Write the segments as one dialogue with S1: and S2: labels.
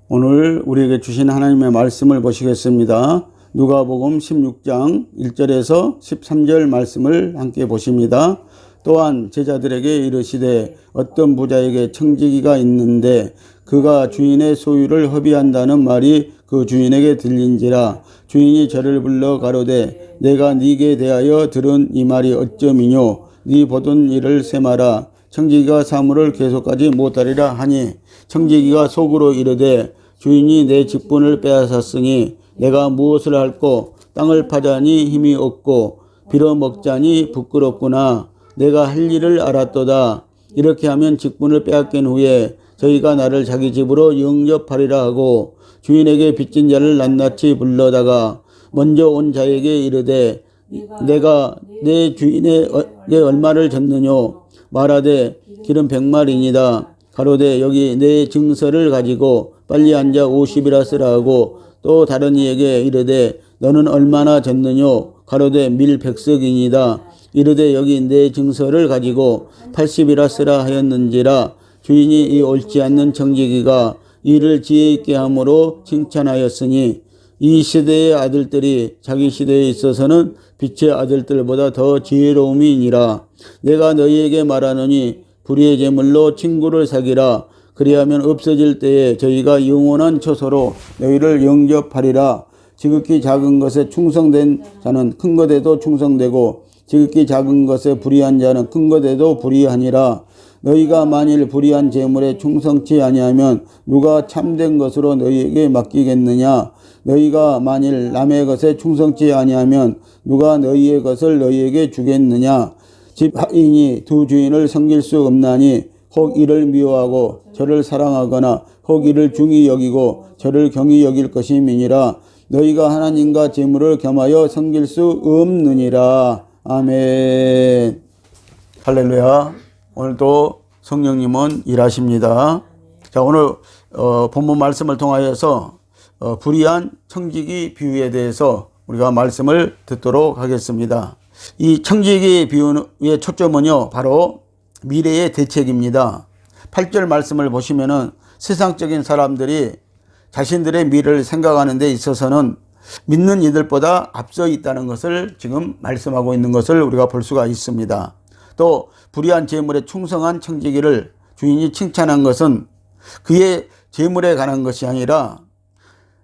S1: 오늘 우리에게 주신 하나님의 말씀을 보시겠습니다. 누가복음 16장 1절에서 13절 말씀을 함께 보십니다. 또한 제자들에게 이르시되 어떤 부자에게 청지기가 있는데 그가 주인의 소유를 허비한다는 말이 그 주인에게 들린지라. 주인이 저를 불러 가로되 내가 네게 대하여 들은 이 말이 어쩌미뇨. 네 보던 일을 세마라. 청지기가 사물을 계속하지 못하리라 하니 청지기가 속으로 이르되 주인이 내 직분을 빼앗았으니 내가 무엇을 할꼬. 땅을 파자니 힘이 없고 빌어먹자니 부끄럽구나. 내가 할 일을 알았도다. 이렇게 하면 직분을 빼앗긴 후에 저희가 나를 자기 집으로 영접하리라 하고 주인에게 빚진 자를 낱낱이 불러다가 먼저 온 자에게 이르되 내가 내 주인의 얼마를 졌느뇨. 말하되 기름 100마리니이다. 가로되 여기 내 증서를 가지고 빨리 앉아 50이라 쓰라 하고 또 다른 이에게 이르되 너는 얼마나 졌느뇨. 가로되 밀 100석이니이다. 이르되 여기 내 증서를 가지고 80이라 쓰라 하였는지라. 주인이 이 옳지 않는 청지기가 이를 지혜 있게 함으로 칭찬하였으니 이 시대의 아들들이 자기 시대에 있어서는 빛의 아들들보다 더 지혜로움이니라. 내가 너희에게 말하노니 불의의 제물로 친구를 사귀라. 그리하면 없어질 때에 저희가 영원한 처소로 너희를 영접하리라. 지극히 작은 것에 충성된 자는 큰 것에도 충성되고 지극히 작은 것에 불의한 자는 큰 것에도 불의하니라. 너희가 만일 불의한 제물에 충성치 아니하면 누가 참된 것으로 너희에게 맡기겠느냐. 너희가 만일 남의 것에 충성치 아니하면 누가 너희의 것을 너희에게 주겠느냐. 집 하인이 두 주인을 섬길 수 없나니 혹 이를 미워하고 저를 사랑하거나 혹 이를 중히 여기고 저를 경히 여길 것임이니라. 너희가 하나님과 제물을 겸하여 섬길 수 없느니라. 아멘. 할렐루야. 오늘도 성령님은 일하십니다. 자, 오늘 본문 말씀을 통하여서 불의한 청지기 비유에 대해서 우리가 말씀을 듣도록 하겠습니다. 이 청지기 비유의 초점은요, 바로 미래의 대책입니다. 8절 말씀을 보시면은 세상적인 사람들이 자신들의 미래를 생각하는 데 있어서는 믿는 이들보다 앞서 있다는 것을 지금 말씀하고 있는 것을 우리가 볼 수가 있습니다. 또 불의한 재물에 충성한 청지기를 주인이 칭찬한 것은 그의 재물에 관한 것이 아니라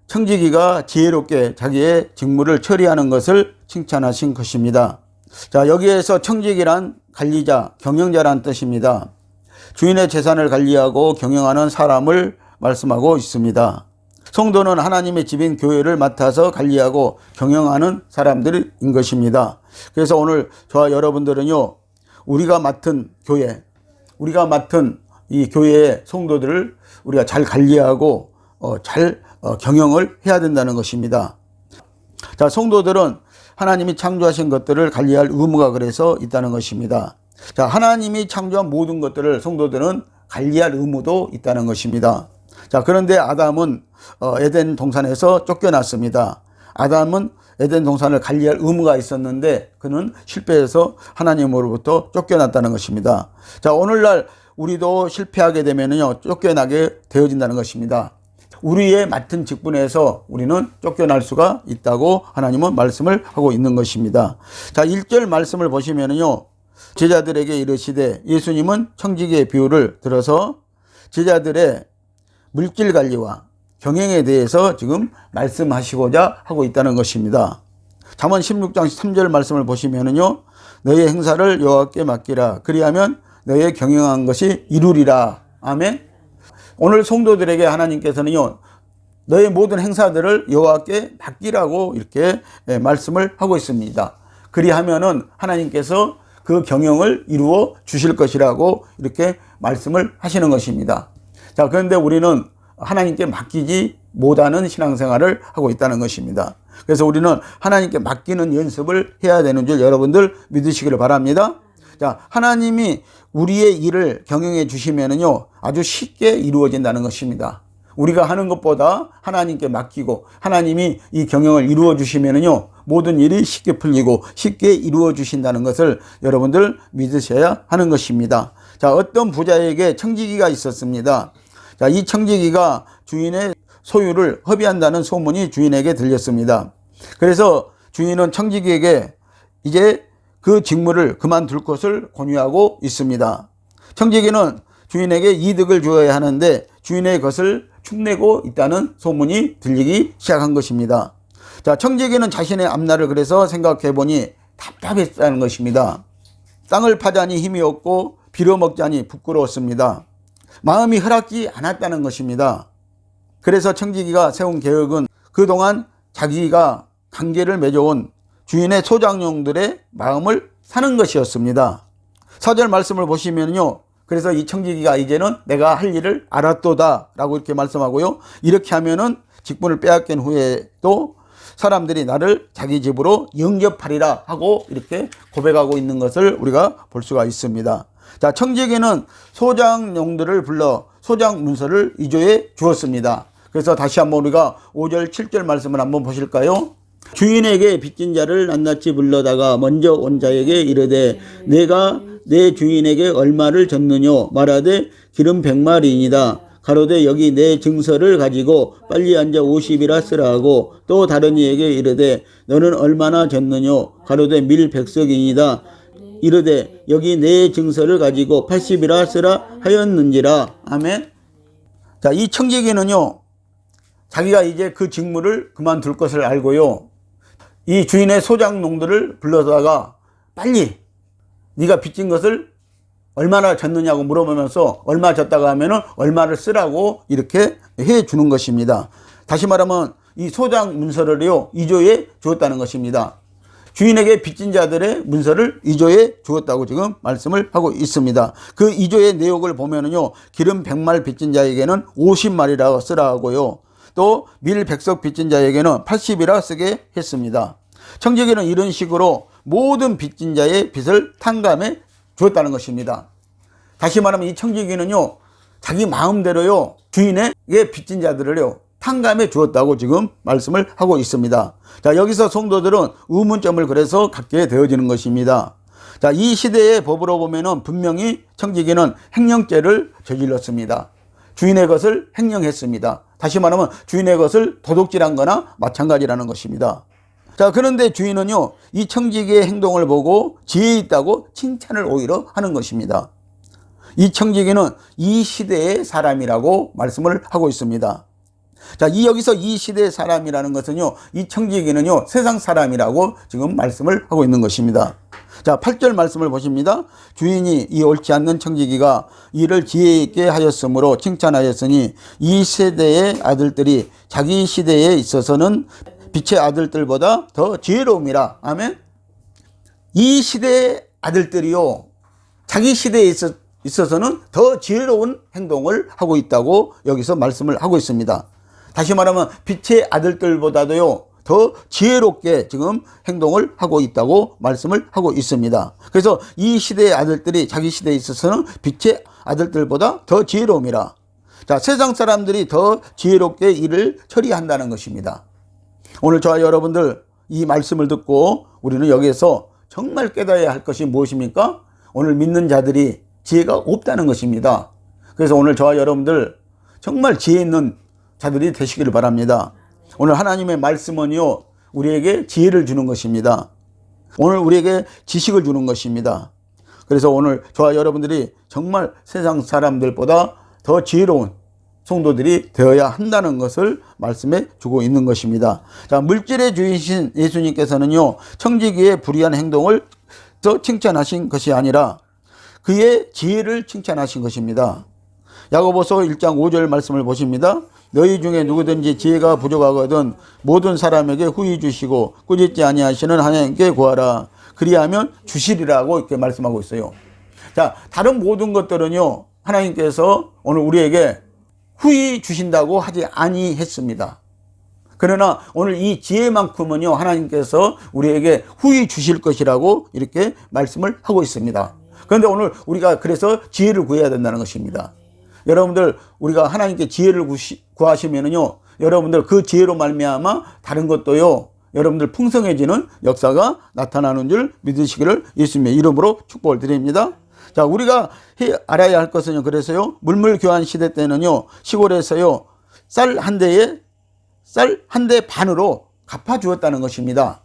S1: 청지기가 지혜롭게 자기의 직무를 처리하는 것을 칭찬하신 것입니다. 자, 여기에서 청지기란 관리자, 경영자란 뜻입니다. 주인의 재산을 관리하고 경영하는 사람을 말씀하고 있습니다. 성도는 하나님의 집인 교회를 맡아서 관리하고 경영하는 사람들인 것입니다. 그래서 오늘 저와 여러분들은요, 우리가 맡은 교회, 우리가 맡은 이 교회의 성도들을 우리가 잘 관리하고 잘 경영을 해야 된다는 것입니다. 자, 성도들은 하나님이 창조하신 것들을 관리할 의무가 그래서 있다는 것입니다. 자, 하나님이 창조한 모든 것들을 성도들은 관리할 의무도 있다는 것입니다. 자, 그런데 아담은 에덴 동산에서 쫓겨났습니다. 아담은 에덴 동산을 관리할 의무가 있었는데 그는 실패해서 하나님으로부터 쫓겨났다는 것입니다. 자, 오늘날 우리도 실패하게 되면요, 쫓겨나게 되어진다는 것입니다. 우리의 맡은 직분에서 우리는 쫓겨날 수가 있다고 하나님은 말씀을 하고 있는 것입니다. 자, 1절 말씀을 보시면요, 제자들에게 이르시되, 예수님은 청지기의 비유를 들어서 제자들의 물질 관리와 경영에 대해서 지금 말씀하시고자 하고 있다는 것입니다. 잠언 16장 3절 말씀을 보시면요, 너의 행사를 여호와께 맡기라. 그리하면 너의 경영한 것이 이루리라. 아멘. 오늘 성도들에게 하나님께서는요, 너의 모든 행사들을 여호와께 맡기라고 이렇게 말씀을 하고 있습니다. 그리하면은 하나님께서 그 경영을 이루어 주실 것이라고 이렇게 말씀을 하시는 것입니다. 자, 그런데 우리는 하나님께 맡기지 못하는 신앙생활을 하고 있다는 것입니다. 그래서 우리는 하나님께 맡기는 연습을 해야 되는 줄 여러분들 믿으시기를 바랍니다. 자, 하나님이 우리의 일을 경영해 주시면은요, 아주 쉽게 이루어진다는 것입니다. 우리가 하는 것보다 하나님께 맡기고 하나님이 이 경영을 이루어 주시면은요, 모든 일이 쉽게 풀리고 쉽게 이루어 주신다는 것을 여러분들 믿으셔야 하는 것입니다. 자, 어떤 부자에게 청지기가 있었습니다. 자, 이 청지기가 주인의 소유를 허비한다는 소문이 주인에게 들렸습니다. 그래서 주인은 청지기에게 이제 그 직무를 그만둘 것을 권유하고 있습니다. 청지기는 주인에게 이득을 주어야 하는데 주인의 것을 축내고 있다는 소문이 들리기 시작한 것입니다. 자, 청지기는 자신의 앞날을 그래서 생각해 보니 답답했다는 것입니다. 땅을 파자니 힘이 없고 빌어먹자니 부끄러웠습니다. 마음이 허락지 않았다는 것입니다. 그래서 청지기가 세운 계획은 그동안 자기가 관계를 맺어온 주인의 소장용들의 마음을 사는 것이었습니다. 4절 말씀을 보시면요. 그래서 이 청지기가 이제는 내가 할 일을 알았도다 라고 이렇게 말씀하고요. 이렇게 하면은 직분을 빼앗긴 후에도 사람들이 나를 자기 집으로 영접하리라 하고 이렇게 고백하고 있는 것을 우리가 볼 수가 있습니다. 자, 청지기는 소장용들을 불러 소장 문서를 위조해 주었습니다. 그래서 다시 한번 우리가 5절 7절 말씀을 한번 보실까요? 주인에게 빚진 자를 낱낱이 불러다가 먼저 온 자에게 이르되 내가 내 주인에게 얼마를 졌느뇨 말하되 기름 100마리이니다. 가로되 여기 내 증서를 가지고 빨리 앉아 50이라 쓰라 하고 또 다른 이에게 이르되 너는 얼마나 졌느뇨 가로되 밀 100석이니다. 이르되 여기 내 증서를 가지고 80이라 쓰라 하였는지라. 아멘. 자, 이 청지기는요, 자기가 이제 그 직무를 그만둘 것을 알고요, 이 주인의 소장농들을 불러다가 빨리 네가 빚진 것을 얼마나 졌느냐고 물어보면서 얼마 졌다가 하면은 얼마를 쓰라고 이렇게 해 주는 것입니다. 다시 말하면 이 소장 문서를요 위조해 주었다는 것입니다. 주인에게 빚진 자들의 문서를 위조해 주었다고 지금 말씀을 하고 있습니다. 그 위조의 내용을 보면은요, 기름 100말 빚진 자에게는 50말이라고 쓰라 하고요, 또 밀 100석 빚진 자에게는 80이라 쓰게 했습니다. 청지기는 이런 식으로 모든 빚진 자의 빚을 탕감해 주었다는 것입니다. 다시 말하면 이 청지기는요, 자기 마음대로요 주인에게 빚진 자들을요 탕감해 주었다고 지금 말씀을 하고 있습니다. 자, 여기서 성도들은 의문점을 그래서 갖게 되어지는 것입니다. 자, 이 시대의 법으로 보면은 분명히 청지기는 횡령죄를 저질렀습니다. 주인의 것을 횡령했습니다. 다시 말하면 주인의 것을 도둑질한 거나 마찬가지라는 것입니다. 자, 그런데 주인은요, 이 청지기의 행동을 보고 지혜 있다고 칭찬을 오히려 하는 것입니다. 이 청지기는 이 시대의 사람이라고 말씀을 하고 있습니다. 자, 여기서 이 시대의 사람이라는 것은요, 이 청지기는요, 세상 사람이라고 지금 말씀을 하고 있는 것입니다. 자, 8절 말씀을 보십니다. 주인이 이 옳지 않는 청지기가 이를 지혜 있게 하였으므로 칭찬하였으니 이 세대의 아들들이 자기 시대에 있어서는 빛의 아들들보다 더 지혜로움이라. 아멘. 이 시대의 아들들이요, 자기 시대에 있어서는 더 지혜로운 행동을 하고 있다고 여기서 말씀을 하고 있습니다. 다시 말하면 빛의 아들들보다도요 더 지혜롭게 지금 행동을 하고 있다고 말씀을 하고 있습니다. 그래서 이 시대의 아들들이 자기 시대에 있어서는 빛의 아들들보다 더 지혜로움이라. 자, 세상 사람들이 더 지혜롭게 일을 처리한다는 것입니다. 오늘 저와 여러분들 이 말씀을 듣고 우리는 여기에서 정말 깨달아야 할 것이 무엇입니까? 오늘 믿는 자들이 지혜가 없다는 것입니다. 그래서 오늘 저와 여러분들 정말 지혜 있는 자들이 되시기를 바랍니다. 오늘 하나님의 말씀은요, 우리에게 지혜를 주는 것입니다. 오늘 우리에게 지식을 주는 것입니다. 그래서 오늘 저와 여러분들이 정말 세상 사람들보다 더 지혜로운 성도들이 되어야 한다는 것을 말씀해 주고 있는 것입니다. 자, 물질의 주이신 예수님께서는요, 청지기의 불의한 행동을 더 칭찬하신 것이 아니라 그의 지혜를 칭찬하신 것입니다. 야고보서 1장 5절 말씀을 보십니다. 너희 중에 누구든지 지혜가 부족하거든 모든 사람에게 후히 주시고 꾸짖지 아니하시는 하나님께 구하라. 그리하면 주시리라고 이렇게 말씀하고 있어요. 자, 다른 모든 것들은요, 하나님께서 오늘 우리에게 후히 주신다고 하지 아니했습니다. 그러나 오늘 이 지혜만큼은요, 하나님께서 우리에게 후히 주실 것이라고 이렇게 말씀을 하고 있습니다. 그런데 오늘 우리가 그래서 지혜를 구해야 된다는 것입니다. 여러분들, 우리가 하나님께 지혜를 구하시면은요, 여러분들 그 지혜로 말미암아 다른 것도요 여러분들 풍성해지는 역사가 나타나는 줄 믿으시기를 예수님의 이름으로 축복을 드립니다. 자, 우리가 알아야 할 것은요, 그래서요, 물물 교환 시대 때는요, 시골에서요, 쌀 한 대 반으로 갚아 주었다는 것입니다.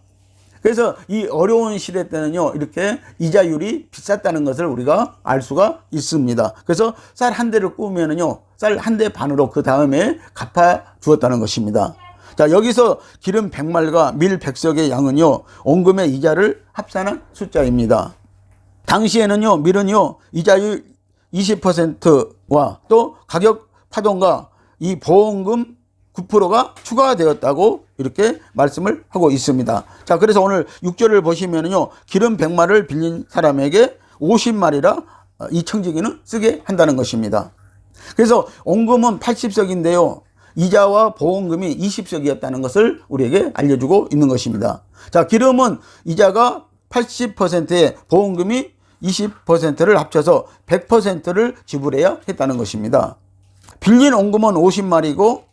S1: 그래서 이 어려운 시대 때는요, 이렇게 이자율이 비쌌다는 것을 우리가 알 수가 있습니다. 그래서 쌀 한 대를 꾸면은요, 쌀 한 대 반으로 그 다음에 갚아 주었다는 것입니다. 자, 여기서 기름 100말과 밀 100석의 양은요, 원금의 이자를 합산한 숫자입니다. 당시에는요, 밀은요, 이자율 20%와 또 가격 파동과 이 보험금 9%가 추가되었다고 이렇게 말씀을 하고 있습니다. 자, 그래서 오늘 6절을 보시면은요, 기름 100마를 빌린 사람에게 50마리라 이 청지기는 쓰게 한다는 것입니다. 그래서 원금은 80석인데요, 이자와 보험금이 20석이었다는 것을 우리에게 알려주고 있는 것입니다. 자, 기름은 이자가 80%에 보험금이 20%를 합쳐서 100%를 지불해야 했다는 것입니다. 빌린 원금은 50마리고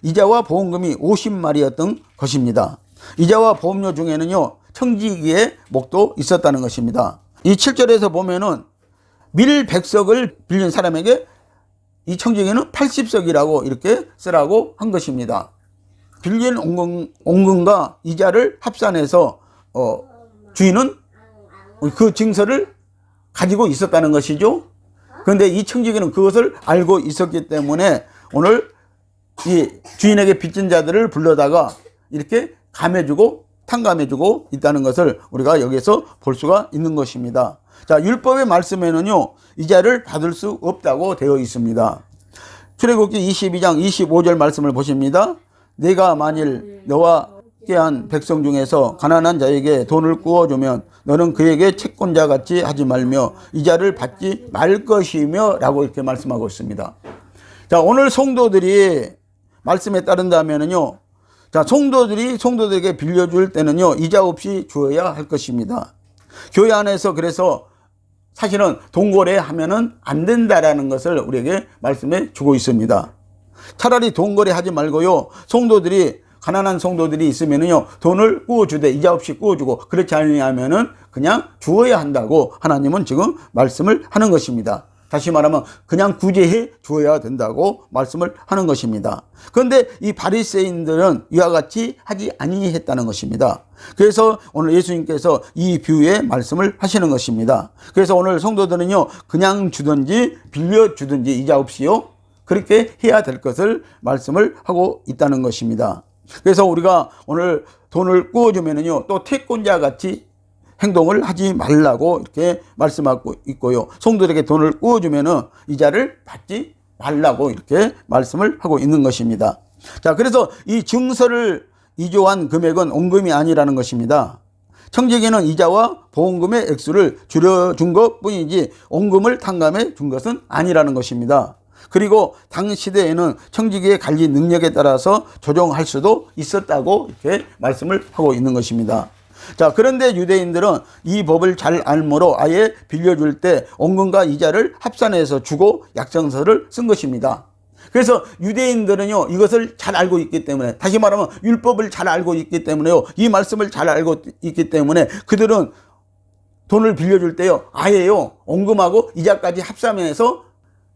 S1: 이자와 보험금이 50마리였던 것입니다. 이자와 보험료 중에는요, 청지기의 목도 있었다는 것입니다. 이 7절에서 보면은 밀 100석을 빌린 사람에게 이 청지기는 80석이라고 이렇게 쓰라고 한 것입니다. 빌린 원금과 이자를 합산해서 주인은 그 증서를 가지고 있었다는 것이죠. 그런데 이 청지기는 그것을 알고 있었기 때문에 오늘 이 주인에게 빚진 자들을 불러다가 이렇게 감해주고 탕감해주고 있다는 것을 우리가 여기에서 볼 수가 있는 것입니다. 자, 율법의 말씀에는요, 이자를 받을 수 없다고 되어 있습니다. 출애굽기 22장 25절 말씀을 보십니다. 내가 만일 너와 함께한 백성 중에서 가난한 자에게 돈을 구워주면 너는 그에게 채권자 같이 하지 말며 이자를 받지 말 것이며 라고 이렇게 말씀하고 있습니다. 자, 오늘 성도들이 말씀에 따른다면은요, 자, 성도들에게 빌려줄 때는요, 이자 없이 주어야 할 것입니다. 교회 안에서 그래서 사실은 돈거래 하면은 안 된다라는 것을 우리에게 말씀해 주고 있습니다. 차라리 돈거래 하지 말고요, 가난한 성도들이 있으면은요, 돈을 구워주되 이자 없이 구워주고, 그렇지 않으면은 그냥 주어야 한다고 하나님은 지금 말씀을 하는 것입니다. 다시 말하면 그냥 구제해 주어야 된다고 말씀을 하는 것입니다. 그런데 이 바리새인들은 이와 같이 하지 아니했다는 것입니다. 그래서 오늘 예수님께서 이 비유의 말씀을 하시는 것입니다. 그래서 오늘 성도들은요, 그냥 주든지 빌려주든지 이자 없이요, 그렇게 해야 될 것을 말씀을 하고 있다는 것입니다. 그래서 우리가 오늘 돈을 구워주면은요, 또 태권자 같이 행동을 하지 말라고 이렇게 말씀하고 있고요. 성도들에게 돈을 구워주면은 이자를 받지 말라고 이렇게 말씀을 하고 있는 것입니다. 자, 그래서 이 증서를 이조한 금액은 원금이 아니라는 것입니다. 청지기는 이자와 보험금의 액수를 줄여준 것 뿐이지 원금을 탕감해 준 것은 아니라는 것입니다. 그리고 당 시대에는 청지기의 관리 능력에 따라서 조정할 수도 있었다고 이렇게 말씀을 하고 있는 것입니다. 자, 그런데 유대인들은 이 법을 잘 알므로 아예 빌려줄 때 원금과 이자를 합산해서 주고 약정서를 쓴 것입니다. 그래서 유대인들은요, 이것을 잘 알고 있기 때문에, 다시 말하면 율법을 잘 알고 있기 때문에요, 이 말씀을 잘 알고 있기 때문에 그들은 돈을 빌려줄 때요, 아예요, 원금하고 이자까지 합산해서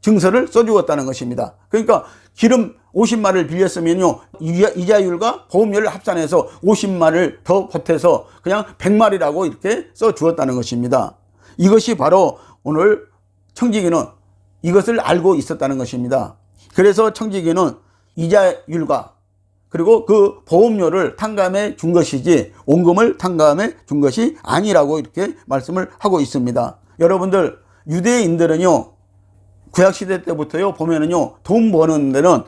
S1: 증서를 써주었다는 것입니다. 그러니까 기름 50마를 빌렸으면요, 이자율과 보험료를 합산해서 50마를 더 보태서 그냥 100마리라고 이렇게 써주었다는 것입니다. 이것이 바로 오늘 청지기는 이것을 알고 있었다는 것입니다. 그래서 청지기는 이자율과 그리고 그 보험료를 탕감해 준 것이지 원금을 탕감해 준 것이 아니라고 이렇게 말씀을 하고 있습니다. 여러분들, 유대인들은요, 구약시대 때부터요, 보면은요, 돈 버는 데는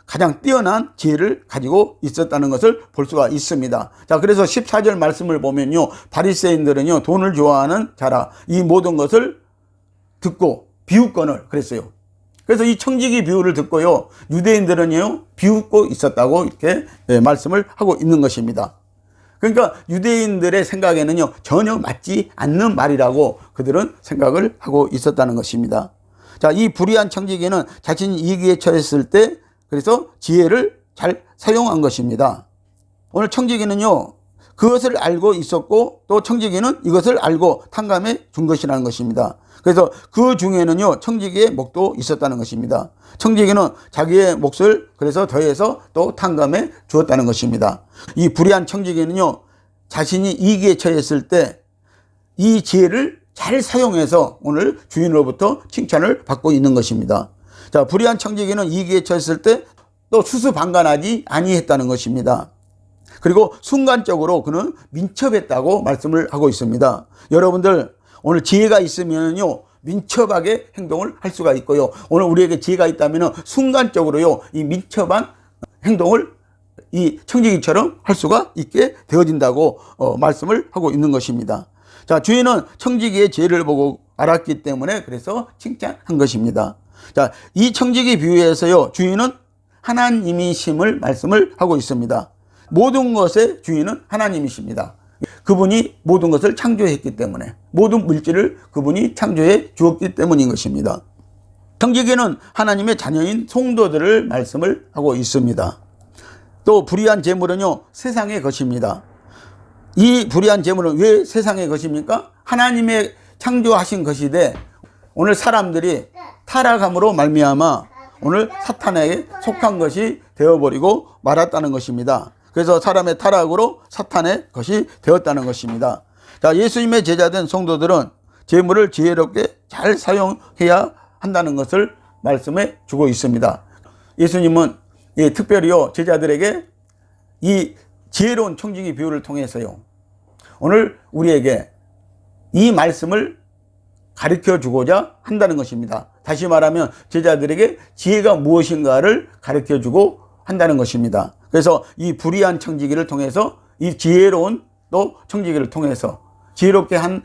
S1: 가장 뛰어난 지혜를 가지고 있었다는 것을 볼 수가 있습니다. 자, 그래서 14절 말씀을 보면요, 바리새인들은요, 돈을 좋아하는 자라 이 모든 것을 듣고 비웃거늘 그랬어요. 그래서 이 청지기 비유를 듣고요, 유대인들은요, 비웃고 있었다고 이렇게 말씀을 하고 있는 것입니다. 그러니까 유대인들의 생각에는요, 전혀 맞지 않는 말이라고 그들은 생각을 하고 있었다는 것입니다. 자, 이 불의한 청지기는 자신이 이기에 처했을 때 그래서 지혜를 잘 사용한 것입니다. 오늘 청지기는요, 그것을 알고 있었고 또 청지기는 이것을 알고 탕감해 준 것이라는 것입니다. 그래서 그 중에는요, 청지기의 몫도 있었다는 것입니다. 청지기는 자기의 몫을 그래서 더해서 또 탕감해 주었다는 것입니다. 이 불의한 청지기는요, 자신이 이기에 처했을 때 이 지혜를 잘 사용해서 오늘 주인으로부터 칭찬을 받고 있는 것입니다. 자, 불의한 청지기는 이기에 처했을 때 또 수수방관하지 아니했다는 것입니다. 그리고 순간적으로 그는 민첩했다고 말씀을 하고 있습니다. 여러분들 오늘 지혜가 있으면요, 민첩하게 행동을 할 수가 있고요. 오늘 우리에게 지혜가 있다면 순간적으로요, 이 민첩한 행동을 이 청지기처럼 할 수가 있게 되어진다고 말씀을 하고 있는 것입니다. 자, 주인은 청지기의 지혜를 보고 알았기 때문에 그래서 칭찬한 것입니다. 자, 이 청지기 비유에서요, 주인은 하나님이심을 말씀을 하고 있습니다. 모든 것의 주인은 하나님이십니다. 그분이 모든 것을 창조했기 때문에, 모든 물질을 그분이 창조해 주었기 때문인 것입니다. 청지기는 하나님의 자녀인 성도들을 말씀을 하고 있습니다. 또 불의한 재물은요, 세상의 것입니다. 이 불의한 재물은 왜 세상의 것입니까? 하나님의 창조하신 것이되 오늘 사람들이 타락함으로 말미암아 오늘 사탄에게 속한 것이 되어버리고 말았다는 것입니다. 그래서 사람의 타락으로 사탄의 것이 되었다는 것입니다. 자, 예수님의 제자된 성도들은 재물을 지혜롭게 잘 사용해야 한다는 것을 말씀해 주고 있습니다. 예수님은 특별히요, 제자들에게 이 지혜로운 청지기 비유를 통해서요, 오늘 우리에게 이 말씀을 가르쳐 주고자 한다는 것입니다. 다시 말하면 제자들에게 지혜가 무엇인가를 가르쳐 주고 한다는 것입니다. 그래서 이 불의한 청지기를 통해서 이 지혜로운 또 청지기를 통해서 지혜롭게 한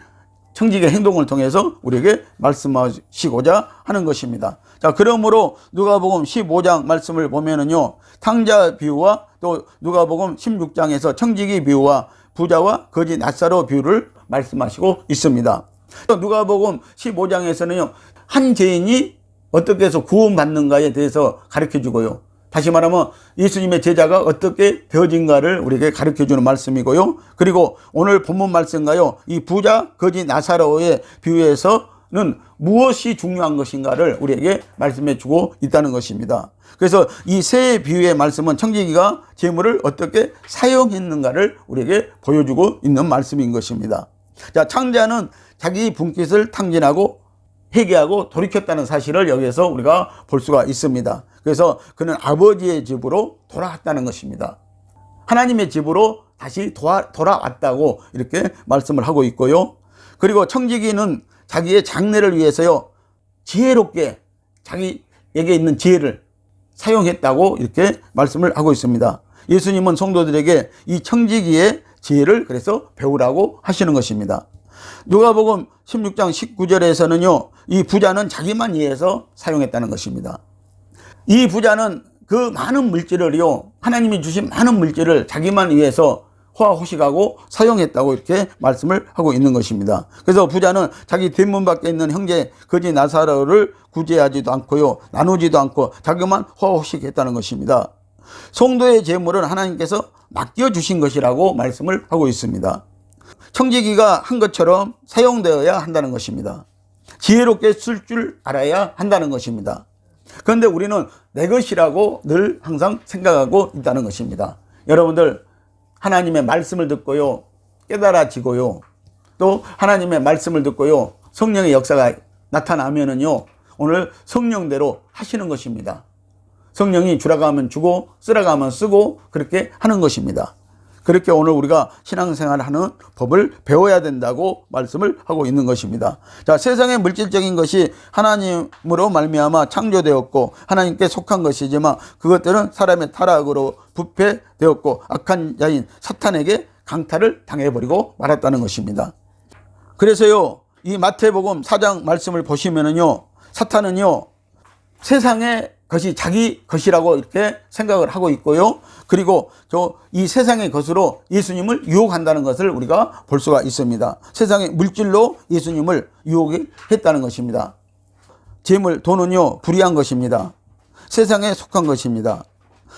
S1: 청지기의 행동을 통해서 우리에게 말씀하시고자 하는 것입니다. 자, 그러므로 누가복음 15장 말씀을 보면은요, 탕자 비유와 또 누가복음 16장에서 청지기 비유와 부자와 거지 낫사로 비유를 말씀하시고 있습니다. 또 누가복음 15장에서는요, 한 죄인이 어떻게 해서 구원받는가에 대해서 가르쳐 주고요. 다시 말하면 예수님의 제자가 어떻게 되어진가를 우리에게 가르쳐주는 말씀이고요. 그리고 오늘 본문 말씀과요, 이 부자 거지 나사로의 비유에서는 무엇이 중요한 것인가를 우리에게 말씀해 주고 있다는 것입니다. 그래서 이 세 비유의 말씀은 청지기가 재물을 어떻게 사용했는가를 우리에게 보여주고 있는 말씀인 것입니다. 자, 창자는 자기 분깃을 탕진하고 회개하고 돌이켰다는 사실을 여기에서 우리가 볼 수가 있습니다. 그래서 그는 아버지의 집으로 돌아왔다는 것입니다. 하나님의 집으로 다시 돌아왔다고 이렇게 말씀을 하고 있고요. 그리고 청지기는 자기의 장래를 위해서요, 지혜롭게 자기에게 있는 지혜를 사용했다고 이렇게 말씀을 하고 있습니다. 예수님은 성도들에게 이 청지기의 지혜를 그래서 배우라고 하시는 것입니다. 누가복음 16장 19절에서는요, 이 부자는 자기만 위해서 사용했다는 것입니다. 이 부자는 그 많은 물질을요, 하나님이 주신 많은 물질을 자기만 위해서 호화호식하고 사용했다고 이렇게 말씀을 하고 있는 것입니다. 그래서 부자는 자기 뒷문 밖에 있는 형제 거지 나사로를 구제하지도 않고요, 나누지도 않고 자기만 호화호식했다는 것입니다. 성도의 재물은 하나님께서 맡겨주신 것이라고 말씀을 하고 있습니다. 청지기가 한 것처럼 사용되어야 한다는 것입니다. 지혜롭게 쓸 줄 알아야 한다는 것입니다. 그런데 우리는 내 것이라고 늘 항상 생각하고 있다는 것입니다. 여러분들 하나님의 말씀을 듣고요, 깨달아지고요, 또 하나님의 말씀을 듣고요, 성령의 역사가 나타나면은요, 오늘 성령대로 하시는 것입니다. 성령이 주라고 하면 주고 쓰라고 하면 쓰고 그렇게 하는 것입니다. 그렇게 오늘 우리가 신앙생활을 하는 법을 배워야 된다고 말씀을 하고 있는 것입니다. 자, 세상의 물질적인 것이 하나님으로 말미암아 창조되었고 하나님께 속한 것이지만 그것들은 사람의 타락으로 부패되었고 악한 자인 사탄에게 강탈을 당해버리고 말았다는 것입니다. 그래서요, 이 마태복음 4장 말씀을 보시면은요, 사탄은요, 세상의 것이 자기 것이라고 이렇게 생각을 하고 있고요. 그리고 이 세상의 것으로 예수님을 유혹한다는 것을 우리가 볼 수가 있습니다. 세상의 물질로 예수님을 유혹했다는 것입니다. 재물, 돈은요, 불의한 것입니다. 세상에 속한 것입니다.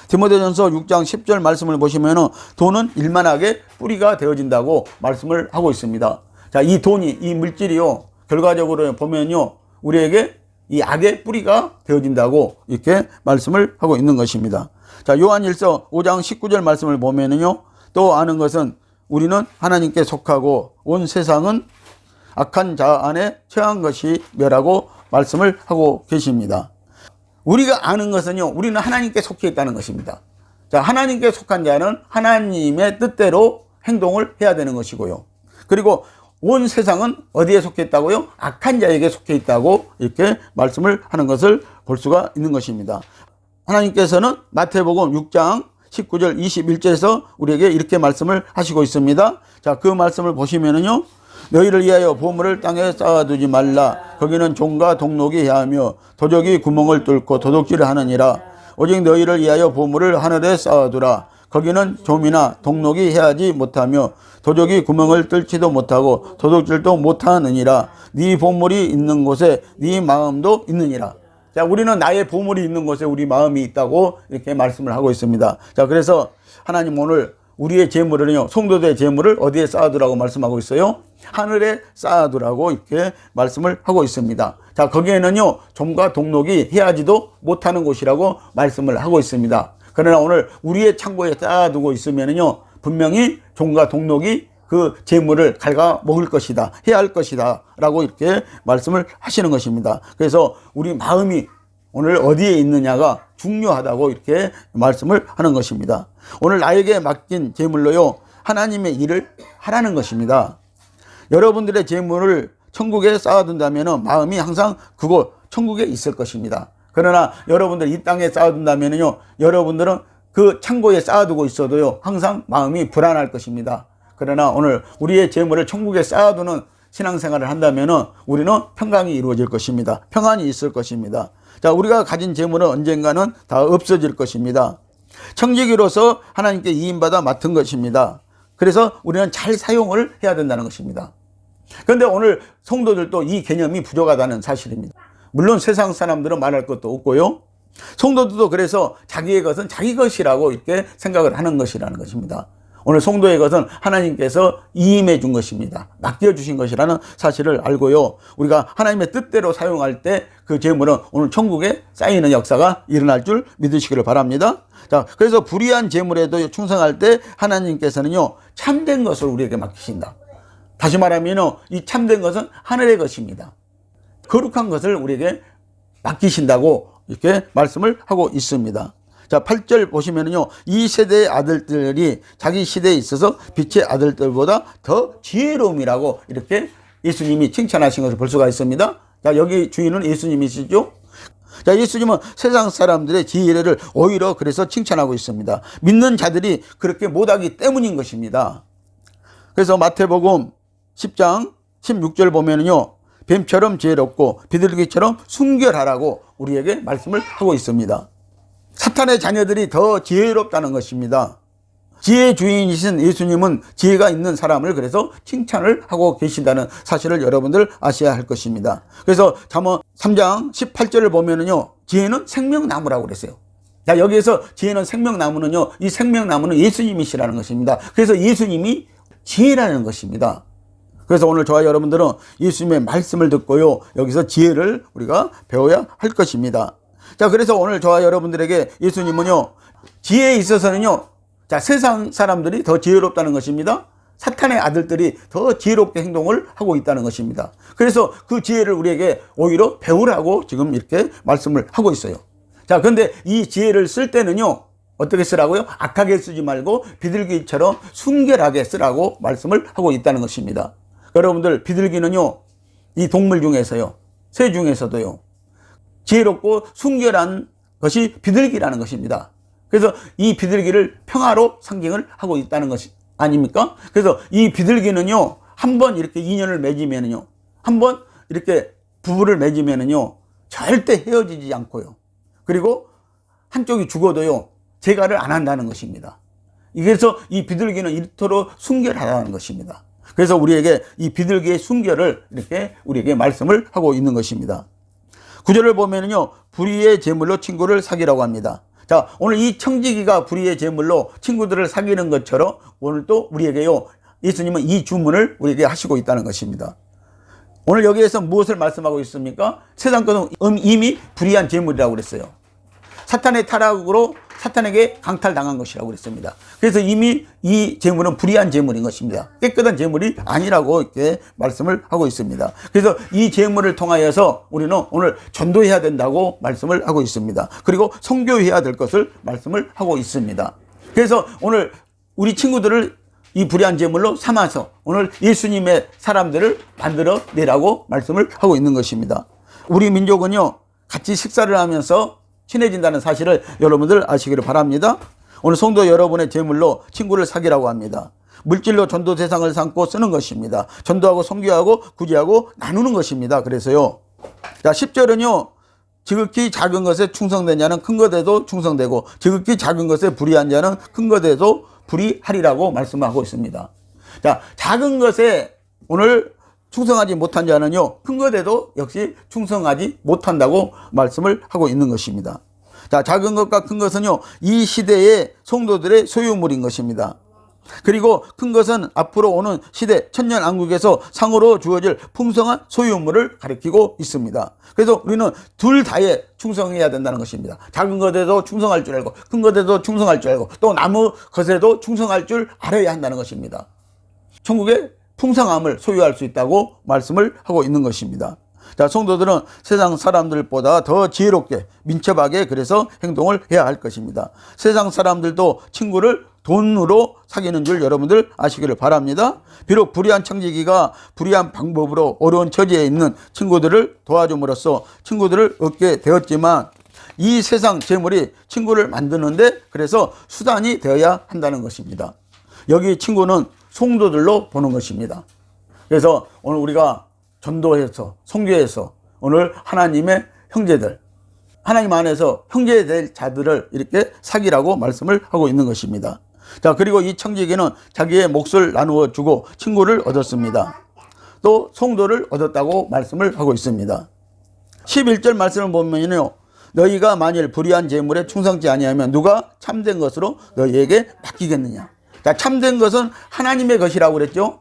S1: 디모데전서 6장 10절 말씀을 보시면은 돈은 일만하게 뿌리가 되어진다고 말씀을 하고 있습니다. 자, 이 돈이, 이 물질이요, 결과적으로 보면요, 우리에게 이 악의 뿌리가 되어진다고 이렇게 말씀을 하고 있는 것입니다. 자, 요한일서 5장 19절 말씀을 보면은요, 또 아는 것은 우리는 하나님께 속하고 온 세상은 악한 자 안에 처한 것이며라고 말씀을 하고 계십니다. 우리가 아는 것은요, 우리는 하나님께 속해 있다는 것입니다. 자, 하나님께 속한 자는 하나님의 뜻대로 행동을 해야 되는 것이고요. 그리고 온 세상은 어디에 속해 있다고요? 악한 자에게 속해 있다고 이렇게 말씀을 하는 것을 볼 수가 있는 것입니다. 하나님께서는 마태복음 6장 19절 21절에서 우리에게 이렇게 말씀을 하시고 있습니다. 자, 그 말씀을 보시면은요, 너희를 위하여 보물을 땅에 쌓아두지 말라. 거기는 종과 동록이 해하며 도적이 구멍을 뚫고 도둑질을 하느니라. 오직 너희를 위하여 보물을 하늘에 쌓아두라. 거기는 좀이나 동록이 해하지 못하며 도적이 구멍을 뚫지도 못하고 도둑질도 못하느니라. 네 보물이 있는 곳에 네 마음도 있느니라. 자, 우리는 나의 보물이 있는 곳에 우리 마음이 있다고 이렇게 말씀을 하고 있습니다. 자, 그래서 하나님 오늘 우리의 재물을요, 성도들의 재물을 어디에 쌓아두라고 말씀하고 있어요? 하늘에 쌓아두라고 이렇게 말씀을 하고 있습니다. 자, 거기에는요, 좀과 동록이 해하지도 못하는 곳이라고 말씀을 하고 있습니다. 그러나 오늘 우리의 창고에 쌓아두고 있으면은요, 분명히 종과 동록이 그 재물을 갉아 먹을 것이다, 해야 할 것이다 라고 이렇게 말씀을 하시는 것입니다. 그래서 우리 마음이 오늘 어디에 있느냐가 중요하다고 이렇게 말씀을 하는 것입니다. 오늘 나에게 맡긴 재물로요, 하나님의 일을 하라는 것입니다. 여러분들의 재물을 천국에 쌓아둔다면 마음이 항상 그곳 천국에 있을 것입니다. 그러나 여러분들 이 땅에 쌓아둔다면요, 여러분들은 그 창고에 쌓아두고 있어도요, 항상 마음이 불안할 것입니다. 그러나 오늘 우리의 재물을 천국에 쌓아두는 신앙생활을 한다면 우리는 평강이 이루어질 것입니다. 평안이 있을 것입니다. 자, 우리가 가진 재물은 언젠가는 다 없어질 것입니다. 청지기로서 하나님께 이임받아 맡은 것입니다. 그래서 우리는 잘 사용을 해야 된다는 것입니다. 그런데 오늘 성도들도 이 개념이 부족하다는 사실입니다. 물론 세상 사람들은 말할 것도 없고요, 성도들도 그래서 자기의 것은 자기 것이라고 이렇게 생각을 하는 것이라는 것입니다. 오늘 성도의 것은 하나님께서 이임해 준 것입니다. 맡겨주신 것이라는 사실을 알고요, 우리가 하나님의 뜻대로 사용할 때 그 재물은 오늘 천국에 쌓이는 역사가 일어날 줄 믿으시기를 바랍니다. 자, 그래서 불의한 재물에도 충성할 때 하나님께서는요, 참된 것을 우리에게 맡기신다. 다시 말하면 이 참된 것은 하늘의 것입니다. 거룩한 것을 우리에게 맡기신다고 이렇게 말씀을 하고 있습니다. 자, 8절 보시면은요, 이 세대의 아들들이 자기 시대에 있어서 빛의 아들들보다 더 지혜로움이라고 이렇게 예수님이 칭찬하신 것을 볼 수가 있습니다. 자, 여기 주인은 예수님이시죠? 자, 예수님은 세상 사람들의 지혜를 오히려 그래서 칭찬하고 있습니다. 믿는 자들이 그렇게 못하기 때문인 것입니다. 그래서 마태복음 10장 16절 보면은요, 뱀처럼 지혜롭고 비둘기처럼 순결하라고 우리에게 말씀을 하고 있습니다. 사탄의 자녀들이 더 지혜롭다는 것입니다. 지혜의 주인이신 예수님은 지혜가 있는 사람을 그래서 칭찬을 하고 계신다는 사실을 여러분들 아셔야 할 것입니다. 그래서 잠언 3장 18절을 보면은요, 지혜는 생명나무라고 그랬어요. 자, 여기에서 지혜는 생명나무는요, 이 생명나무는 예수님이시라는 것입니다. 그래서 예수님이 지혜라는 것입니다. 그래서 오늘 저와 여러분들은 예수님의 말씀을 듣고요, 여기서 지혜를 우리가 배워야 할 것입니다. 자, 그래서 오늘 저와 여러분들에게 예수님은요, 지혜에 있어서는요, 자, 세상 사람들이 더 지혜롭다는 것입니다. 사탄의 아들들이 더 지혜롭게 행동을 하고 있다는 것입니다. 그래서 그 지혜를 우리에게 오히려 배우라고 지금 이렇게 말씀을 하고 있어요. 자, 그런데 이 지혜를 쓸 때는요, 어떻게 쓰라고요? 악하게 쓰지 말고 비둘기처럼 순결하게 쓰라고 말씀을 하고 있다는 것입니다. 여러분들, 비둘기는요, 이 동물 중에서요, 새 중에서도요, 지혜롭고 순결한 것이 비둘기라는 것입니다. 그래서 이 비둘기를 평화로 상징을 하고 있다는 것이 아닙니까? 그래서 이 비둘기는요, 한번 이렇게 인연을 맺으면은요, 한번 이렇게 부부를 맺으면은요, 절대 헤어지지 않고요, 그리고 한쪽이 죽어도요, 재갈을 안 한다는 것입니다. 그래서 이 비둘기는 이토록 순결하다는 것입니다. 그래서 우리에게 이 비둘기의 순결을 이렇게 우리에게 말씀을 하고 있는 것입니다. 9절을 보면은요, 불의의 제물로 친구를 사귀라고 합니다. 자, 오늘 이 청지기가 불의의 제물로 친구들을 사귀는 것처럼 오늘 또 우리에게요, 예수님은 이 주문을 우리에게 하시고 있다는 것입니다. 오늘 여기에서 무엇을 말씀하고 있습니까? 세상 것은 이미 불의한 제물이라고 그랬어요. 사탄의 타락으로 사탄에게 강탈당한 것이라고 그랬습니다. 그래서 이미 이 제물은 불의한 제물인 것입니다. 깨끗한 제물이 아니라고 이렇게 말씀을 하고 있습니다. 그래서 이 제물을 통하여서 우리는 오늘 전도해야 된다고 말씀을 하고 있습니다. 그리고 선교해야 될 것을 말씀을 하고 있습니다. 그래서 오늘 우리 친구들을 이 불의한 제물로 삼아서 오늘 예수님의 사람들을 만들어 내라고 말씀을 하고 있는 것입니다. 우리 민족은요, 같이 식사를 하면서 친해진다는 사실을 여러분들 아시기를 바랍니다. 오늘 성도 여러분의 제물로 친구를 사귀라고 합니다. 물질로 전도 대상을 삼고 쓰는 것입니다. 전도하고 선교하고 구제하고 나누는 것입니다. 그래서요, 자 10절은요, 지극히 작은 것에 충성된 자는 큰 것에도 충성되고 지극히 작은 것에 불의한 자는 큰 것에도 불의하리라고 말씀하고 있습니다. 자, 작은 것에 오늘 충성하지 못한 자는요, 큰 것에도 역시 충성하지 못한다고 말씀을 하고 있는 것입니다. 자, 작은 것과 큰 것은요, 이 시대의 성도들의 소유물인 것입니다. 그리고 큰 것은 앞으로 오는 시대 천년왕국에서 상으로 주어질 풍성한 소유물을 가리키고 있습니다. 그래서 우리는 둘 다에 충성해야 된다는 것입니다. 작은 것에도 충성할 줄 알고 큰 것에도 충성할 줄 알고 또 나무 것에도 충성할 줄 알아야 한다는 것입니다. 천국의 풍성함을 소유할 수 있다고 말씀을 하고 있는 것입니다. 자, 성도들은 세상 사람들보다 더 지혜롭게 민첩하게 그래서 행동을 해야 할 것입니다. 세상 사람들도 친구를 돈으로 사귀는 줄 여러분들 아시기를 바랍니다. 비록 불의한 청지기가 불의한 방법으로 어려운 처지에 있는 친구들을 도와줌으로써 친구들을 얻게 되었지만 이 세상 재물이 친구를 만드는데 그래서 수단이 되어야 한다는 것입니다. 여기 친구는 성도들로 보는 것입니다. 그래서 오늘 우리가 전도해서 선교해서 오늘 하나님의 형제들, 하나님 안에서 형제될 자들을 이렇게 사귀라고 말씀을 하고 있는 것입니다. 자, 그리고 이 청지기는 자기의 몫을 나누어 주고 친구를 얻었습니다. 또 성도를 얻었다고 말씀을 하고 있습니다. 11절 말씀을 보면요, 너희가 만일 불의한 제물에 충성치 아니하면 누가 참된 것으로 너희에게 맡기겠느냐. 자, 참된 것은 하나님의 것이라고 그랬죠.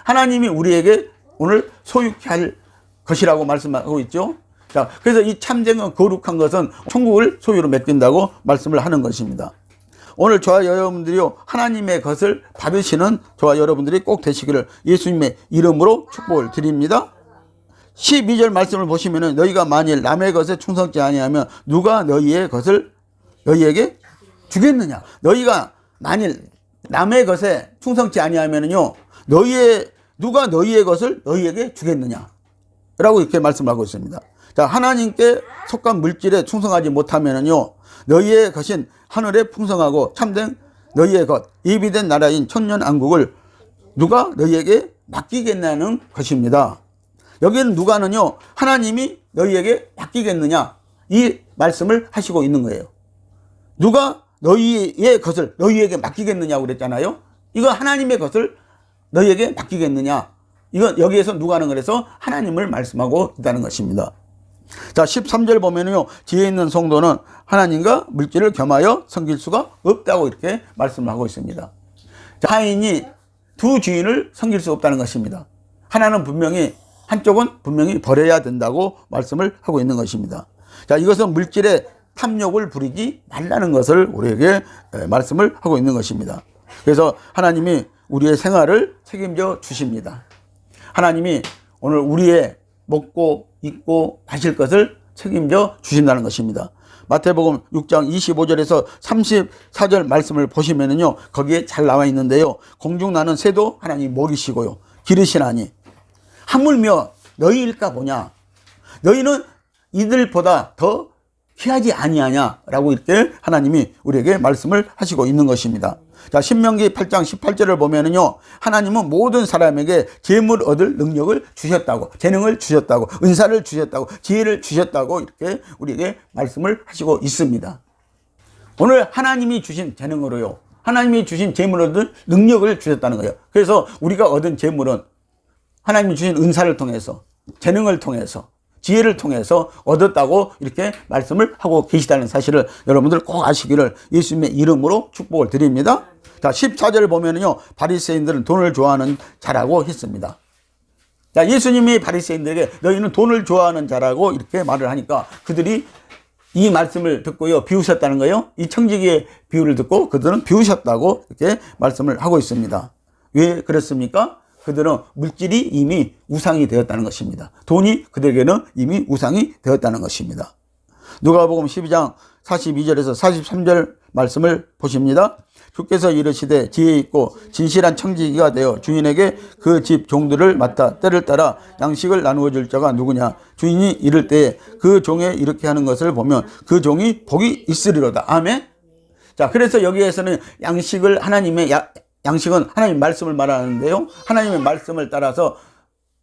S1: 하나님이 우리에게 오늘 소유케 할 것이라고 말씀하고 있죠. 자, 그래서 이 참된 것, 거룩한 것은 천국을 소유로 맡긴다고 말씀을 하는 것입니다. 오늘 저와 여러분들이요, 하나님의 것을 받으시는 저와 여러분들이 꼭 되시기를 예수님의 이름으로 축복을 드립니다. 12절 말씀을 보시면은 너희가 만일 남의 것에 충성치 아니하면 누가 너희의 것을 너희에게 주겠느냐. 너희가 만일 남의 것에 충성치 아니하면은요, 누가 너희의 것을 너희에게 주겠느냐 라고 이렇게 말씀하고 있습니다. 자, 하나님께 속한 물질에 충성하지 못하면은요, 너희의 것인 하늘에 풍성하고 참된 너희의 것, 예비된 나라인 천년왕국을 누가 너희에게 맡기겠냐는 것입니다. 여기는 누가는요, 하나님이 너희에게 맡기겠느냐 이 말씀을 하시고 있는 거예요. 누가 너희의 것을 너희에게 맡기겠느냐고 그랬잖아요. 이거 하나님의 것을 너희에게 맡기겠느냐. 이건 여기에서 누가는 그래서 하나님을 말씀하고 있다는 것입니다. 자, 13절 보면요, 지혜 있는 성도는 하나님과 물질을 겸하여 섬길 수가 없다고 이렇게 말씀을 하고 있습니다. 자, 하인이 두 주인을 섬길 수 없다는 것입니다. 한쪽은 분명히 버려야 된다고 말씀을 하고 있는 것입니다. 자, 이것은 물질에 탐욕을 부리지 말라는 것을 우리에게 말씀을 하고 있는 것입니다. 그래서 하나님이 우리의 생활을 책임져 주십니다. 하나님이 오늘 우리의 먹고 입고 마실 것을 책임져 주신다는 것입니다. 마태복음 6장 25절에서 34절 말씀을 보시면은요, 거기에 잘 나와 있는데요, 공중 나는 새도 하나님 먹이시고요, 기르시나니 하물며 너희일까 보냐. 너희는 이들보다 더 귀하지 아니하냐라고 이렇게 하나님이 우리에게 말씀을 하시고 있는 것입니다. 자, 신명기 8장 18절을 보면은요, 하나님은 모든 사람에게 재물 얻을 능력을 주셨다고, 재능을 주셨다고, 은사를 주셨다고, 지혜를 주셨다고 이렇게 우리에게 말씀을 하시고 있습니다. 오늘 하나님이 주신 재능으로요, 하나님이 주신 재물 얻을 능력을 주셨다는 거예요. 그래서 우리가 얻은 재물은 하나님이 주신 은사를 통해서, 재능을 통해서, 지혜를 통해서 얻었다고 이렇게 말씀을 하고 계시다는 사실을 여러분들 꼭 아시기를 예수님의 이름으로 축복을 드립니다. 자, 14절 보면은요, 바리새인들은 돈을 좋아하는 자라고 했습니다. 자, 예수님이 바리새인들에게 너희는 돈을 좋아하는 자라고 이렇게 말을 하니까 그들이 이 말씀을 듣고요, 비우셨다는 거예요. 이 청지기의 비유를 듣고 그들은 비우셨다고 이렇게 말씀을 하고 있습니다. 왜 그렇습니까? 그들은 물질이 이미 우상이 되었다는 것입니다. 돈이 그들에게는 이미 우상이 되었다는 것입니다. 누가복음 12장 42절에서 43절 말씀을 보십니다. 주께서 이르시되 지혜 있고 진실한 청지기가 되어 주인에게 그 집 종들을 맡아 때를 따라 양식을 나누어 줄 자가 누구냐. 주인이 이를 때에 그 종에 이렇게 하는 것을 보면 그 종이 복이 있으리로다. 아멘. 자, 그래서 여기에서는 양식은 하나님 말씀을 말하는데요, 하나님의 말씀을 따라서,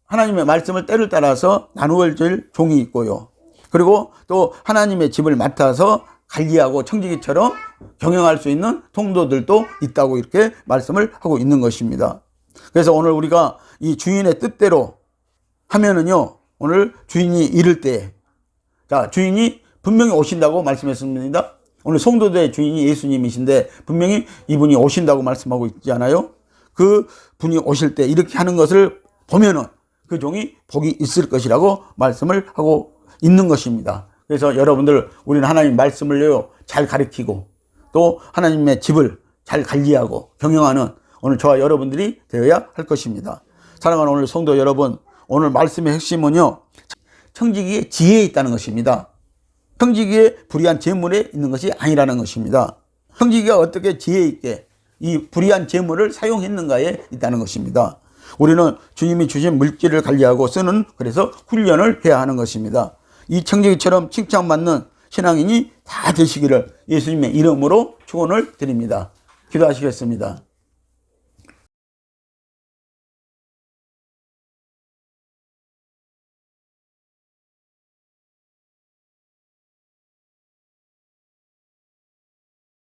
S1: 하나님의 말씀을 때를 따라서 나누어 줄 종이 있고요, 그리고 또 하나님의 집을 맡아서 관리하고 청지기처럼 경영할 수 있는 통도들도 있다고 이렇게 말씀을 하고 있는 것입니다. 그래서 오늘 우리가 이 주인의 뜻대로 하면은요, 오늘 주인이 이를 때, 자, 주인이 분명히 오신다고 말씀했습니다. 오늘 성도들의 주인이 예수님이신데 분명히 이분이 오신다고 말씀하고 있지 않아요? 그 분이 오실 때 이렇게 하는 것을 보면은 그 종이 복이 있을 것이라고 말씀을 하고 있는 것입니다. 그래서 여러분들, 우리는 하나님 말씀을요, 잘 가르치고 또 하나님의 집을 잘 관리하고 경영하는 오늘 저와 여러분들이 되어야 할 것입니다. 사랑하는 오늘 성도 여러분, 오늘 말씀의 핵심은요, 청지기의 지혜에 있다는 것입니다. 청지기의 불의한 재물에 있는 것이 아니라는 것입니다. 청지기가 어떻게 지혜 있게 이 불의한 재물을 사용했는가에 있다는 것입니다. 우리는 주님이 주신 물질을 관리하고 쓰는, 그래서 훈련을 해야 하는 것입니다. 이 청지기처럼 칭찬받는 신앙인이 다 되시기를 예수님의 이름으로 축원을 드립니다. 기도하시겠습니다.